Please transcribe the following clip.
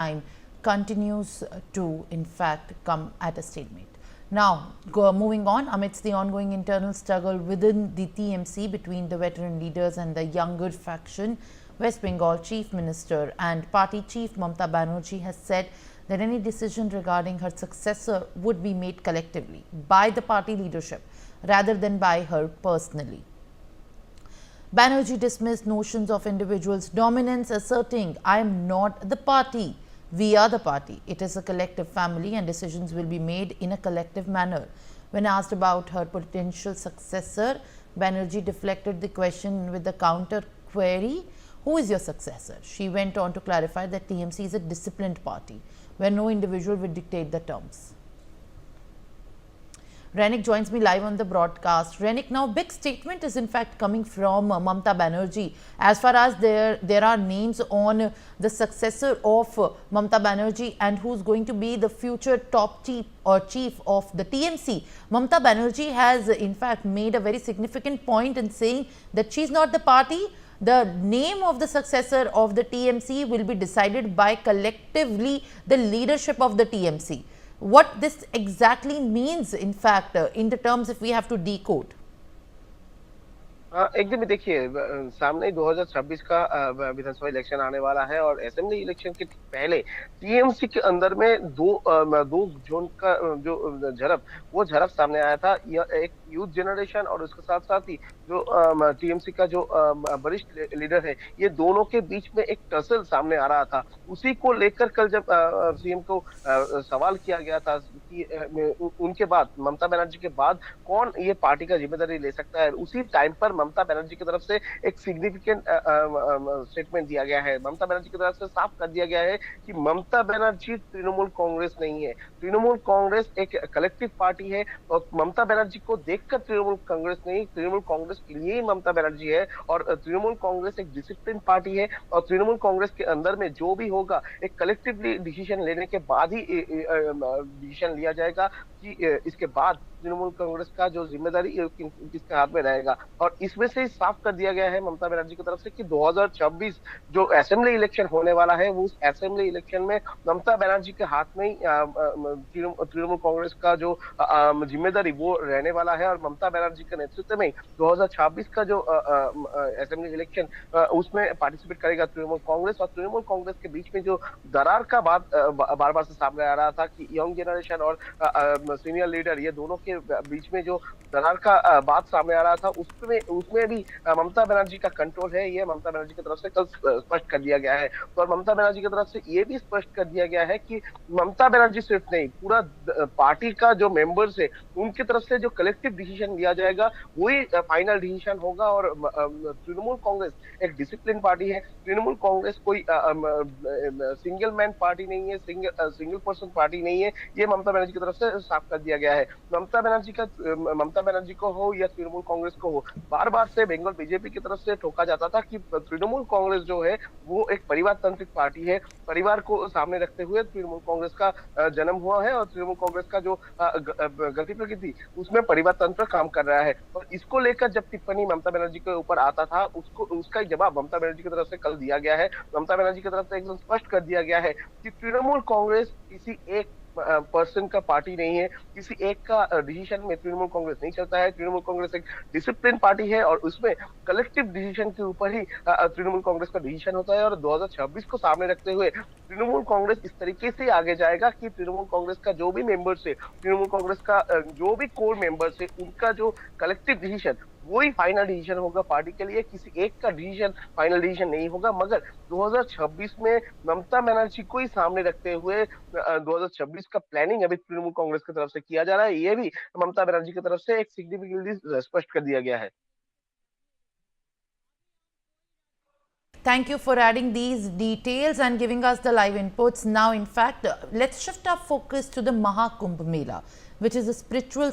time continues to, in fact, come at a stalemate. Now, moving on, amidst the ongoing internal struggle within the TMC between the veteran leaders and the younger faction, West Bengal Chief Minister and Party Chief Mamata Banerjee has said that any decision regarding her successor would be made collectively by the party leadership rather than by her personally. Banerjee dismissed notions of individuals' dominance, asserting, "I am not the party. We are the party. It is a collective family and decisions will be made in a collective manner." When asked about her potential successor, Banerjee deflected the question with the counter query, "Who is your successor?" She went on to clarify that TMC is a disciplined party where no individual will dictate the terms. Renik joins me live on the broadcast. Renik, now big statement is in fact coming from Mamata Banerjee. As far as there are names on the successor of Mamata Banerjee and who's going to be the future top chief of the TMC, Mamata Banerjee has in fact made a very significant point in saying that she's not the party. The name of the successor of the TMC will be decided by collectively the leadership of the TMC. What this exactly means, in fact, in the terms if we have to decode? एकदम ही देखिए सामने 2026 का विधानसभा election आने वाला है और assembly election के ठीक पहले टीएमसी के अंदर में दो जोन का जो झड़प वो झड़प सामने आया था। एक यूथ जनरेशन और उसके साथ साथ ही जो टीएमसी का जो वरिष्ठ लीडर है, ये दोनों के बीच में एक टसल सामने आ रहा था। उसी को लेकर कल जब सीएम को सवाल किया गया था कि उनके बाद ममता बनर्जी के बाद कौन ये पार्टी का जिम्मेदारी ले सकता है, उसी टाइम पर ममता बनर्जी की तरफ से एक सिग्निफिकेंट स्टेटमेंट दिया गया है। ममता बनर्जी की तरफ से साफ कर दिया गया है कि ममता बनर्जी तृणमूल कांग्रेस नहीं है। तृणमूल कांग्रेस एक कलेक्टिव पार्टी है और ममता बनर्जी को देखकर तृणमूल कांग्रेस नहीं, तृणमूल कांग्रेस के लिए ही ममता बनर्जी है। और तृणमूल कांग्रेस एक डिसिप्लिन पार्टी है और तृणमूल कांग्रेस के अंदर में जो भी होगा एक कलेक्टिवली डिसीजन लेने के बाद ही डिसीजन लिया जाएगा कि इसके बाद तृणमूल कांग्रेस का जो जिम्मेदारी किसके हाथ में रहेगा। और इसमें से साफ कर दिया गया है ममता बनर्जी की तरफ से कि 2026 जो असेंबली इलेक्शन होने वाला है, वो उस असेंबली इलेक्शन में ममता बनर्जी के हाथ में ही तृणमूल कांग्रेस का जो जिम्मेदारी वो रहने वाला है। और ममता बनर्जी के नेतृत्व में 2026 का जो असेंबली इलेक्शन उसमें पार्टिसिपेट करेगा तृणमूल कांग्रेस। और तृणमूल कांग्रेस के बीच में जो दरार का बात बार बार से सामने आ रहा था कि यंग जनरेशन और सीनियर लीडर ये दोनों के बीच में जो दरार का बात सामने आ रहा था, उसमें भी ममता बनर्जी का कंट्रोल है, ये ममता बनर्जी की तरफ से कल स्पष्ट कर दिया गया है। तो और ममता बनर्जी की तरफ से ये भी स्पष्ट कर दिया गया है कि ममता बनर्जी सिर्फ नहीं, पूरा पार्टी का जो मेंबर्स है उनकी तरफ से जो कलेक्टिव डिसीजन लिया जाएगा वही फाइनल डिसीजन होगा। और तृणमूल कांग्रेस एक डिसिप्लिन पार्टी है। तृणमूल कांग्रेस कोई सिंगल मैन पार्टी नहीं है, सिंगल पर्सन पार्टी नहीं है, ये ममता बनर्जी की तरफ से साफ कर दिया गया है। ममता बनर्जी को हो या तृणमूल कांग्रेस को हो, बार बार से बंगाल बीजेपी की तरफ से ठोका जाता था कि तृणमूल कांग्रेस जो है वो एक परिवार तांत्रिक पार्टी है। परिवार को सामने रखते हुए तृणमूल कांग्रेस का जन्म हुआ है और तृणमूल कांग्रेस का जो गति प्रकृति उसमें परिवार तंत्र काम कर रहा है। और इसको लेकर जब टिप्पणी ममता बनर्जी के ऊपर आता था, उसका जवाब ममता बनर्जी की तरफ से कल दिया गया है। ममता बनर्जी की तरफ से एकदम स्पष्ट कर दिया गया है कि तृणमूल कांग्रेस किसी एक पर्सन का पार्टी नहीं है, किसी एक का डिसीजन में तृणमूल कांग्रेस नहीं चलता है। तृणमूल कांग्रेस एक डिसिप्लिन पार्टी है और उसमें कलेक्टिव डिसीजन के ऊपर ही तृणमूल कांग्रेस का डिसीजन होता है। और 2026 को सामने रखते हुए तृणमूल कांग्रेस इस तरीके से आगे जाएगा कि तृणमूल कांग्रेस का जो भी मेंबर्स है, तृणमूल कांग्रेस का जो भी कोर मेंबर्स है, उनका जो कलेक्टिव डिसीजन वही फाइनल डिसीजन होगा पार्टी के लिए। किसी एक का डिसीजन फाइनल डिसीजन नहीं होगा। मगर 2026 में ममता बनर्जी को ही सामने रखते हुए 2026 का प्लानिंग अभी तृणमूल कांग्रेस की तरफ से किया जा रहा है। ये भी ममता बनर्जी की तरफ से एक सिग्निफिकेंटली स्पष्ट कर दिया गया है। Thank you for adding these details and giving us the live inputs. Now, in fact, let's shift our focus to the Mahakumbh Mela, which is a spiritual